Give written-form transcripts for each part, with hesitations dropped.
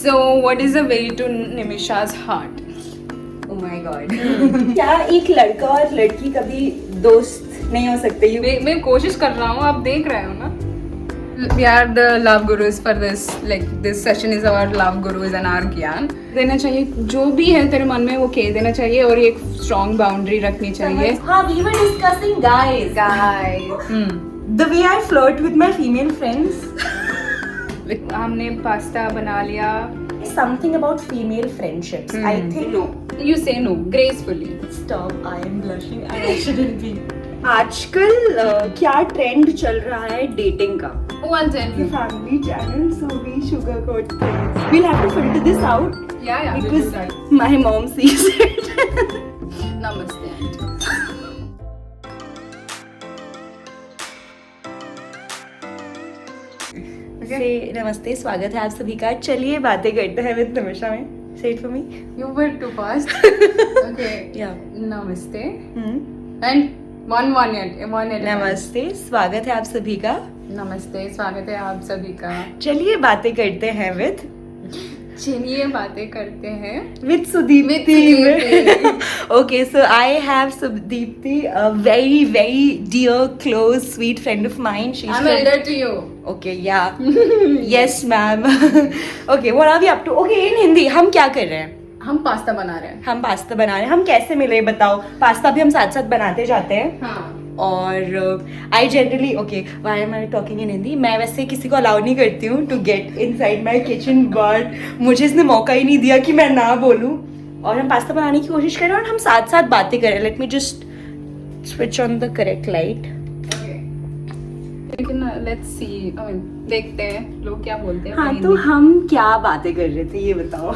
So, what is the way to Nimisha's heart? Oh my God. क्या एक लड़का और लड़की कभी दोस्त नहीं हो सकते? मैं कोशिश कर रहा हूँ, आप देख रहे हो ना? We are the love gurus for this. Like this session is about love gurus and our ज्ञान देना चाहिए. जो भी है तेरे मन में वो कह देना चाहिए और एक strong boundary रखनी चाहिए. हाँ, we were discussing guys. The way I flirt with my female friends. हमने पास्ता बना लिया. Something about female friendships. I think no. You say no gracefully. Stop. I am blushing. I shouldn't be. आजकल क्या trend चल रहा है dating का? Oh, I'll tell you. Family channel, so we sugarcoat things. We'll have to filter this out. Yeah, because we'll do that. My mom sees it. Namaste. Say नमस्ते, स्वागत है आप सभी का. चलिए बातें करते हैं विद निमिषा में. Say it for me. You were too fast. Okay. Yeah. Namaste. And one yet. नमस्ते, स्वागत है आप सभी का. नमस्ते, स्वागत है आप सभी का. चलिए बातें करते हैं विद. चलिए बातें करते हैं with Sudipti. Okay, so I have Sudipti, a very, very dear, close, sweet friend of mine. She's I'm elder to you. Okay, yeah. Yes, ma'am. Okay, what are we up to? Okay, in Hindi, हम क्या कर रहे हैं? हम pasta बना रहे हैं. हम पास्ता बना रहे हैं. हम कैसे मिले बताओ? पास्ता भी हम साथ साथ बनाते जाते हैं. हाँ. और I generally okay why am I talking in Hindi. मैं वैसे किसी को अलाउ नहीं करती हूँ to get inside my kitchen, but मुझे इसने मौका ही नहीं दिया कि मैं ना बोलूँ. और हम पास्ता बनाने की कोशिश कर रहे हैं और हम साथ साथ बातें करें. Let me just switch on the correct light. लेकिन लेट्स सी, देखते हैं लोग क्या बोलते हैं. हाँ, तो हम क्या बातें कर रहे थे ये बताओ.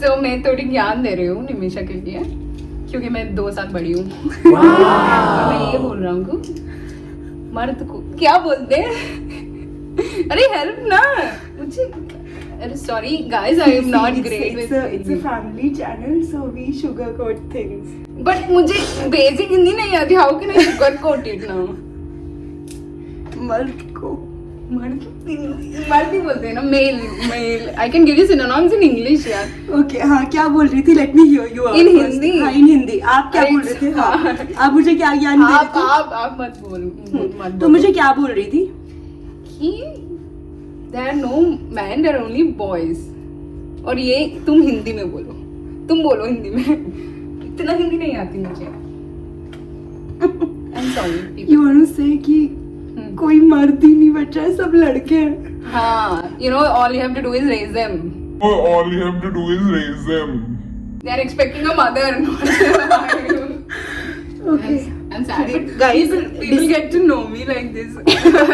So, मैं थोड़ी ज्ञान दे रही हूँ निमिषा के लिए क्योंकि मैं 2 साल बड़ी हूँ. मैं ये बोल रहा हूँ मर्द को क्या बोलते हैं. अरे हेल्प ना मुझे. अरे sorry guys, I am not great. It's a family channel, so we sugarcoat things. But मुझे बेसिक हिंदी नहीं आती. How can I sugarcoat it now? मर्द ही बोलते हैं ना. Male. I can give you synonyms in English यार. ओके, हाँ क्या बोल रही थी? Let me hear you. In Hindi. हाँ, इन हिंदी. आप क्या बोल रहे थे? हाँ, आप मुझे क्या ज्ञान दे रही थी? आप मत बोल. तो मुझे क्या बोल रही थी? कि there are no men, there are only boys. और ये तुम हिंदी में बोलो. तुम बोलो हिंदी में. इतना हिंदी नहीं आती मुझे. I'm sorry. You want to say कि कोई मर्द ही नहीं बचा है, सब लड़के हैं. हाँ, you know all you have to do is raise them. All you have to do is raise them. They are expecting a mother. Okay. I'm sorry. Guys, people get to know me like this.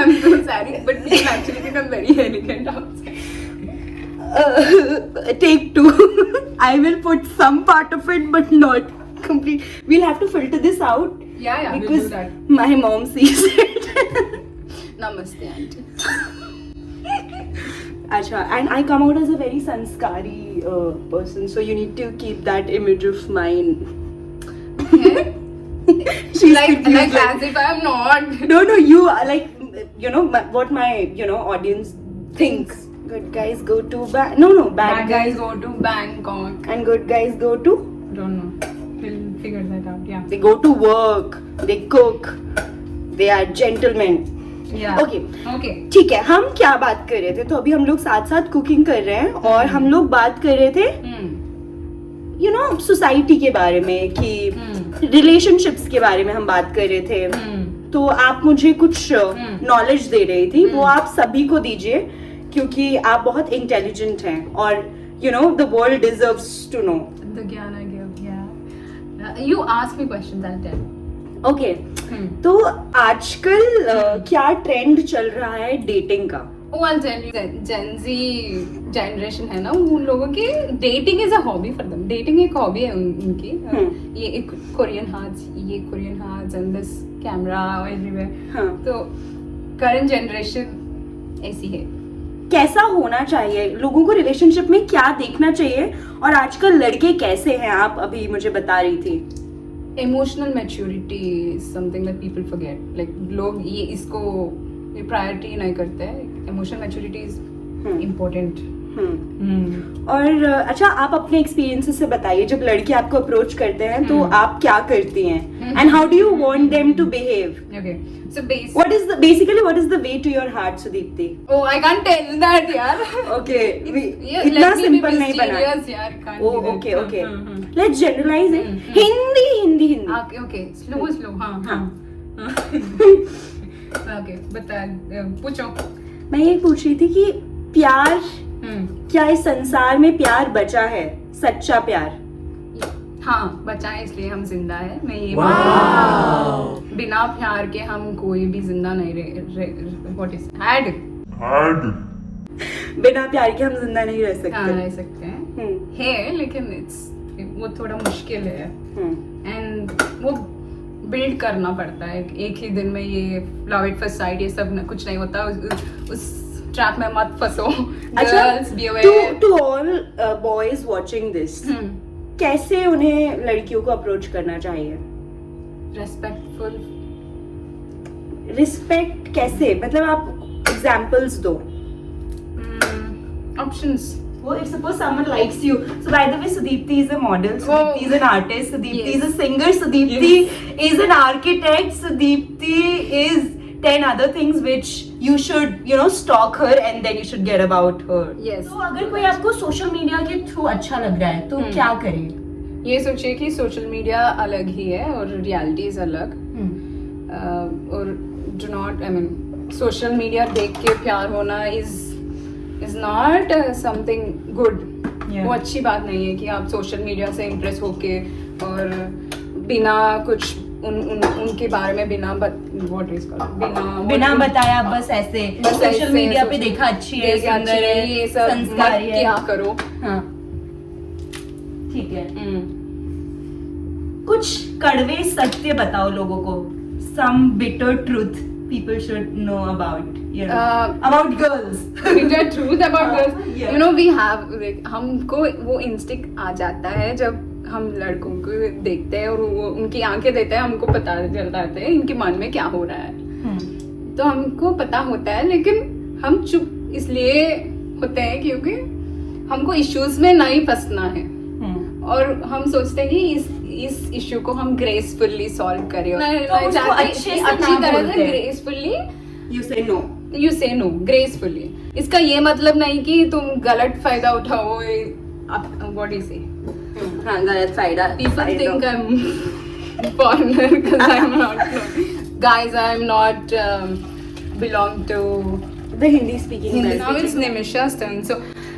I'm so sorry, but people actually think I'm very elegant outside. Take 2. I will put some part of it, but not complete. We'll have to filter this out. Yeah, we'll because do that. my mom sees it. Namaste, auntie. Acha, and I come out as a very sanskari person, so you need to keep that image of mine. She's like confused, as if I'm not. No, you are like, you know what my audience thinks. Good guys go to bad guys go to Bangkok. and good guys go to, Don't know. We'll figure that out. Yeah. they go to work, they cook, they are gentlemen. Yeah. Okay. ठीक है, हम क्या बात कर रहे थे? तो अभी हम लोग साथ साथ कुकिंग कर रहे हैं और हम लोग बात कर रहे थे सोसाइटी के बारे में, कि रिलेशनशिप्स के बारे में हम बात कर रहे थे. तो आप मुझे कुछ नॉलेज दे रही थी, वो आप सभी को दीजिए क्योंकि आप बहुत इंटेलिजेंट हैं और the world deserves to know. The ज्ञान I give. Yeah. You ask me questions, I'll tell. Okay. तो आजकल क्या ट्रेंड चल रहा है डेटिंग का? Oh, I'll tell you. Gen Z generation है ना, उन लोगों की dating is a hobby for them. Dating एक hobby है उनकी. ये एक Korean hearts and this camera everywhere. हाँ. तो current generation ऐसी है. कैसा होना चाहिए लोगों को रिलेशनशिप में? क्या देखना चाहिए? और आजकल लड़के कैसे हैं? आप अभी मुझे बता रही थी. Emotional maturity is something that people forget. Like लोग ये इसको प्रायोरिटी नहीं करते हैं. Emotional maturity is important. और अच्छा, आप अपने एक्सपीरियंसेस से बताइए, जब लड़के आपको अप्रोच करते हैं तो आप क्या करती हैं, and how do you want them to behave? Okay, so what is the way to your heart, Sudipti? Oh, I can't tell that, yaar. Okay, Yeah, इतना let me be सिंपल नहीं बना. mysterious, yaar. Can't Oh, do that. okay, okay. Let's generalize it. Hindi. Okay, slow. हाँ. Okay, बता, पूछो. मैं ये पूछ रही थी कि प्यार, क्या इस संसार में प्यार बचा है, सच्चा प्यार? हाँ, बचा है, इसलिए हम जिंदा है. मैं ये बोलूं. बिना प्यार के हम कोई भी जिंदा नहीं रह. What is had? बिना प्यार के हम जिंदा नहीं रह हाँ, सकते. रह सकते हैं. है, लेकिन वो थोड़ा मुश्किल है. एंड वो बिल्ड करना पड़ता है. एक ही दिन में ये लव एट फर्स्ट साइट ये सब कुछ नहीं होता. उस ट्रैप में मत फंसो. Girls be aware. To all boys watching this, कैसे उन्हें लड़कियों को अप्रोच करना चाहिए? रेस्पेक्टफुल. रिस्पेक्ट कैसे, मतलब आप एग्जांपल्स दो. Options. Well, if suppose someone likes you, so by the way, Sudipti is a model, Sudipti is an artist, Sudipti is a singer, Sudipti is an architect, Sudipti is 10 other things which you should, stalk her and then you should get about her. Yes. तो अगर कोई आपको social media के through अच्छा लग रहा है तो क्या करें? ये सोचिए कि सोशल मीडिया अलग ही है और रियलिटीज अलग. और do not, I mean, social media देख के प्यार होना इज नॉट समथिंग गुड. वो अच्छी बात नहीं है कि आप सोशल मीडिया से इम्प्रेस होके और बिना कुछ उनके बारे में बिना बताया बस ऐसे सोशल मीडिया पे देखा अच्छी है, सुंदर है, ये सब संस्कारी है, क्या करो. हाँ ठीक है. कुछ कड़वे सत्य बताओ लोगों को. some bitter truth people should know about girls. bitter truth about girls. Yeah. We have, हमको वो इंस्टिंक्ट आ जाता है जब हम लड़कों को देखते हैं और वो उनकी आंखें देखते हैं, हमको पता चल जाता है इनके मन में क्या हो रहा है. तो हमको पता होता है, लेकिन हम चुप इसलिए होते हैं क्योंकि हमको इश्यूज में नहीं फंसना है. और हम सोचते हैं कि इस इश्यू को हम ग्रेसफुली सॉल्व करें. तो अच्छी तरह से ग्रेसफुली यू से नो ग्रेसफुली. इसका ये मतलब नहीं कि तुम गलत फायदा उठाओ. व्हाट यू से, हाँ, गलत फायदा. People think I'm foreigner because I'm not. Guys, I'm not belong to the Hindi speaking. Now it's Nimisha's turn.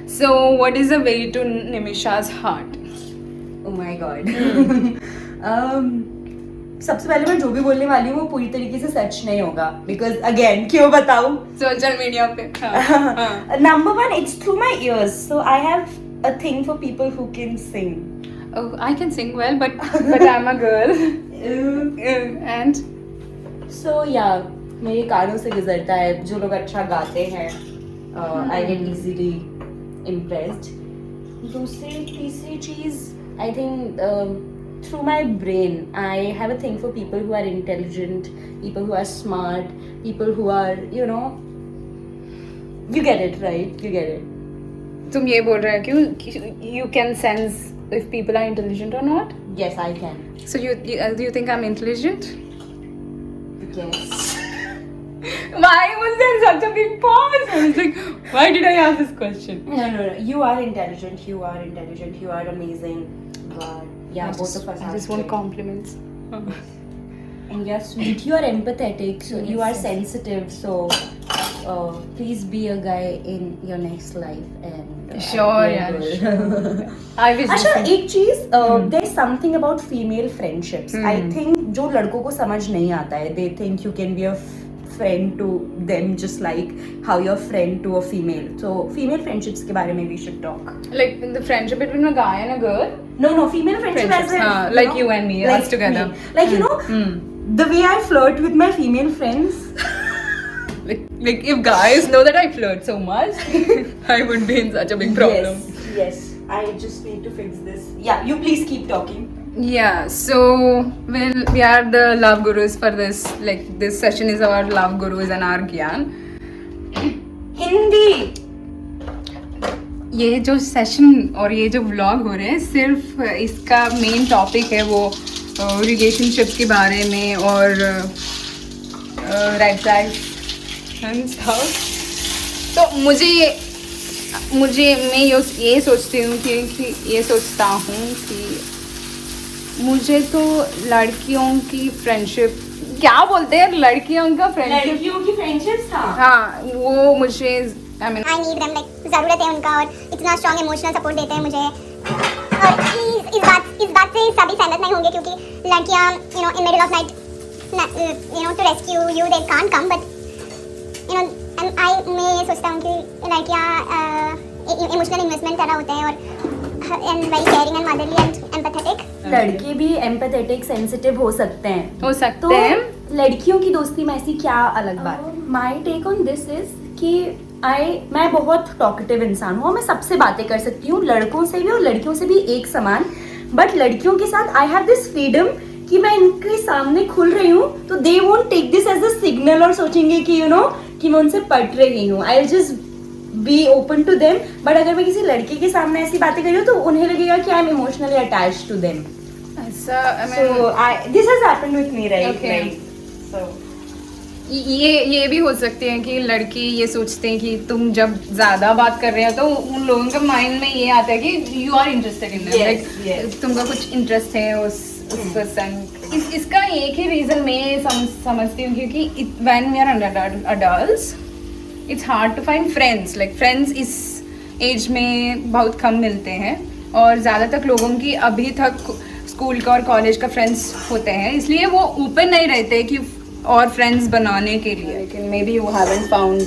So what is the way to Nimisha's heart? Oh my God. सबसे पहले मैं जो भी बोलने वाली हूँ वो पूरी तरीके से सच नहीं होगा, बिकॉज अगेन क्यों बताऊँ, सोशल मीडिया पे. Number 1, it's through my ears, so I have a thing for people who can sing. Oh, I can sing well, but I'm a girl. And so yeah, मेरे कानों से गुजरता है. जो लोग अच्छा गाते हैं, I get easily impressed. तीसरी चीज, I think through my brain, I have a thing for people who are intelligent, people who are smart, people who are, you get it, right? You get it. तुम ये बोल रहे हो कि you can sense if people are intelligent or not? Yes, I can. So do you think I'm intelligent? Yes. Why was there such a big pause? I was like, why did I ask this question? No. You are intelligent. You are amazing. But yeah, both of us I are just want great. compliments. And you're sweet. You are empathetic. So you are sensitive. So please be a guy in your next life. And Sure, yeah, sure. I wish. अच्छा, एक चीज, there's something about female friendships. I think जो लड़कों को समझ नहीं आता है, they think you can be a friend to them just like how you're friend to a female. So female friendships के बारे में we should talk. Like the friendship between a guy and a girl. No, female friendship as in, like you and me, us together. Like the way I flirt with my female friends. Like if guys know that I flirt so much, I would be in such a big problem. Yes. I just need to fix this. Yeah, you please keep talking. Yeah, so we are the love gurus for this. Like this session is about love gurus and our gyan. Hindi. ये जो session और ये जो vlog हो रहे हैं सिर्फ इसका मेन टॉपिक है वो रिलेशनशिप्स के बारे में और रेड फ्लैग्स एंड स्टफ। तो मैं ये सोचती हूँ कि ये सोचता हूँ कि मुझे तो लड़कियों की फ्रेंडशिप क्या बोलते हैं लड़कियों का फ्रेंडशिप लड़कियों की फ्रेंडशिप था। हाँ वो मुझे I mean I need them, like ज़रूरत है उनका और इतना स्ट्रॉन्ग इमोशनल सपोर्ट देते हैं मुझे। और इस बात से सभी सहमत नहीं होंगे क्योंकि लड़कियां in middle of night to rescue you they can't come, but मैं ये सोचता हूँ कि लड़कियां इमोशनल इन्वेस्टमेंट तरह होते हैं और and very caring and motherly and empathetic. लड़के भी एम्पैथेटिक सेंसिटिव हो सकते हैं। तो लड़कियों की दोस्ती में ऐसी क्या अलग बात? माई टेक ऑन दिस इज कि मैं बहुत टॉकेटिव इंसान हूँ और मैं सबसे बातें कर सकती हूँ, लड़कों से भी और लड़कियों से भी एक समान। बट लड़कियों के साथ आई हैव दिस फ्रीडम कि मैं इनके सामने खुल रही हूँ तो they won't take this as a signal और सोचेंगे कि कि मैं उनसे पट रही हूँ। I will just be open to them. But अगर मैं किसी लड़के के सामने ऐसी बातें कर रही हूँ तो उन्हें लगेगा कि I am emotionally attached to them. This has happened with me, right? ये भी हो सकते हैं कि लड़के ये सोचते हैं कि तुम जब ज्यादा बात कर रहे हो तो उन लोगों के माइंड में ये आता है कि you are interested in like तुमका कुछ इंटरेस्ट है उस पर्सन। इसका एक ही रीजन मैं समझती हूँ क्योंकि when we are adults it's hard to find friends. Like friends इस एज में बहुत कम मिलते हैं और ज़्यादातर लोगों की अभी तक स्कूल का और कॉलेज का फ्रेंड्स होते हैं, इसलिए वो ओपन नहीं रहते कि और फ्रेंड्स बनाने के लिए। लेकिन may be you haven't found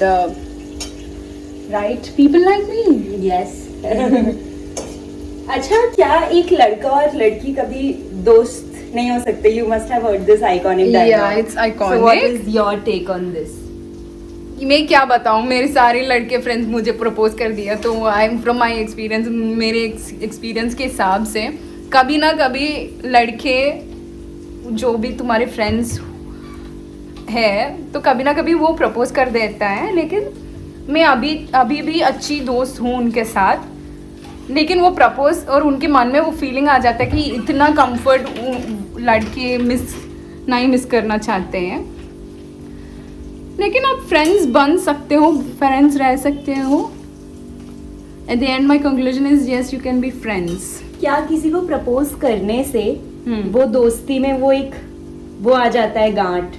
right people like me. Yes. अच्छा, क्या एक लड़का और लड़की कभी दोस्त नहीं हो सकते? You must have heard this iconic dialogue. Yeah, it's iconic. So what is your take on this? मैं क्या बताऊँ, मेरे सारे लड़के फ्रेंड्स मुझे प्रपोज कर दिया तो I am from my experience, मेरे एक्सपीरियंस के हिसाब से कभी ना कभी लड़के जो भी तुम्हारे फ्रेंड्स है तो कभी ना कभी वो प्रपोज कर देता है। लेकिन मैं अभी भी अच्छी दोस्त हूँ उनके साथ, लेकिन वो प्रपोज और उनके मन में वो फीलिंग आ जाता है कि इतना कंफर्ट लड़के मिस करना चाहते हैं। लेकिन आप फ्रेंड्स बन सकते हो, फ्रेंड्स रह सकते हो। At the and my conclusion is yes you can be friends. क्या किसी को प्रपोज करने से वो दोस्ती में वो आ जाता है गांठ,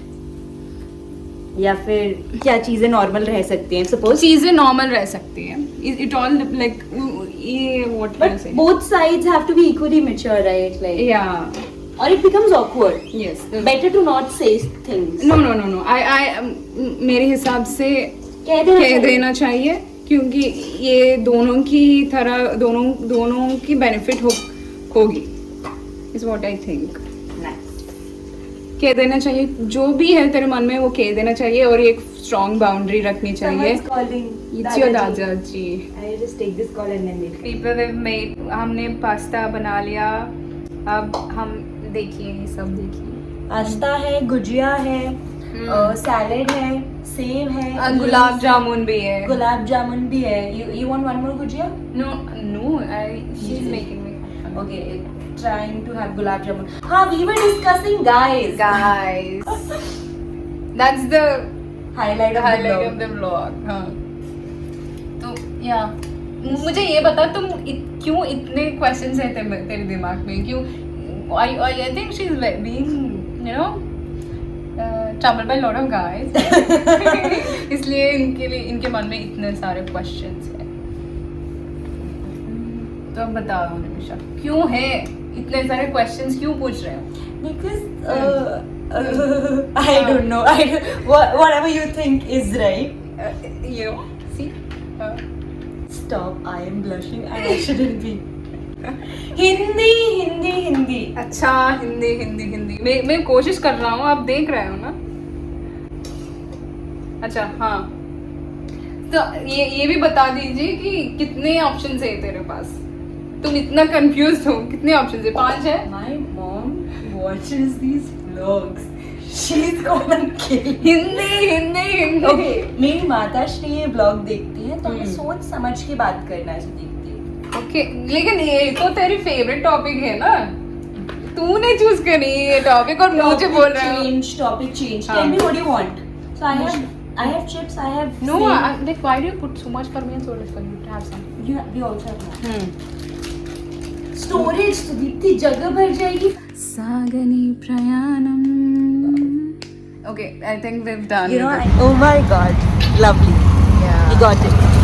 या फिर क्या चीजें नॉर्मल रह सकती हैं? सपोज चीजें नॉर्मल रह सकती हैं, इट ऑल लाइक ये what can I say, both sides have to be equally mature, right? Like या और it becomes awkward. Yes, better to not say things. No I मेरे हिसाब से कह देना चाहिए क्योंकि ये दोनों की तरह दोनों की बेनिफिट होगी, इज व्हाट आई थिंक। कह देना चाहिए, जो भी है तेरे मन में वो कह देना चाहिए और एक स्ट्रॉन्ग बाउंड्री रखनी चाहिए। It's your दादाजी। I just take this call and then we'll People have made, हमने पास्ता बना लिया, अब हम देखिए ये सब देखिए। पास्ता है, गुजिया है, सैलेड है, सेव है, गुलाब जामुन भी है। गुलाब जामुन भी है। You want one more gujia? No, she's making me. Okay, trying to have gulab jamun. हाँ, we were discussing guys. That's the Highlight of the vlog. हाँ, तो या मुझे ये बता तुम क्यों इतने क्वेश्चंस हैं तेरे दिमाग में? क्यों? I think she's being troubled by a lot of guys. इसलिए इनके मन में इतने सारे क्वेश्चंस हैं। तो अब बताओ निमिषा, क्यों है इतने सारे क्वेश्चंस क्यों पूछ रहे हो? Because I don't know. Whatever you think is right. See? Stop. I am blushing. I shouldn't be. Hindi. अच्छा, हिंदी। मैं कोशिश कर रहा हूँ, आप देख रहे हो ना? अच्छा, हाँ। तो ये भी बता दीजिए कि कितने ऑप्शंस है तेरे पास? तुम इतना कंफ्यूज हो, कितने ऑप्शंस है? 5 है? My mom watches these vlogs. She's gonna kill me. Hindi. Okay, मेरी माताश्री ये ब्लॉग देखती है तो हमें सोच समझ के बात करना देखती ओके लेकिन ये तो तेरी फेवरेट टॉपिक है ना, तूने चूज करी ये टॉपिक और मुझे बोल रहे हो Topic change. हाँ. Tell me what you want. So I have chips. I have. No same- like why do you put so much for me and so little for you to have some? We also have that. Storage तो इतनी जगह भर जाएगी. सागनी प्रयाणम. Okay, I think we've done. Oh my God, lovely. Yeah. We got it.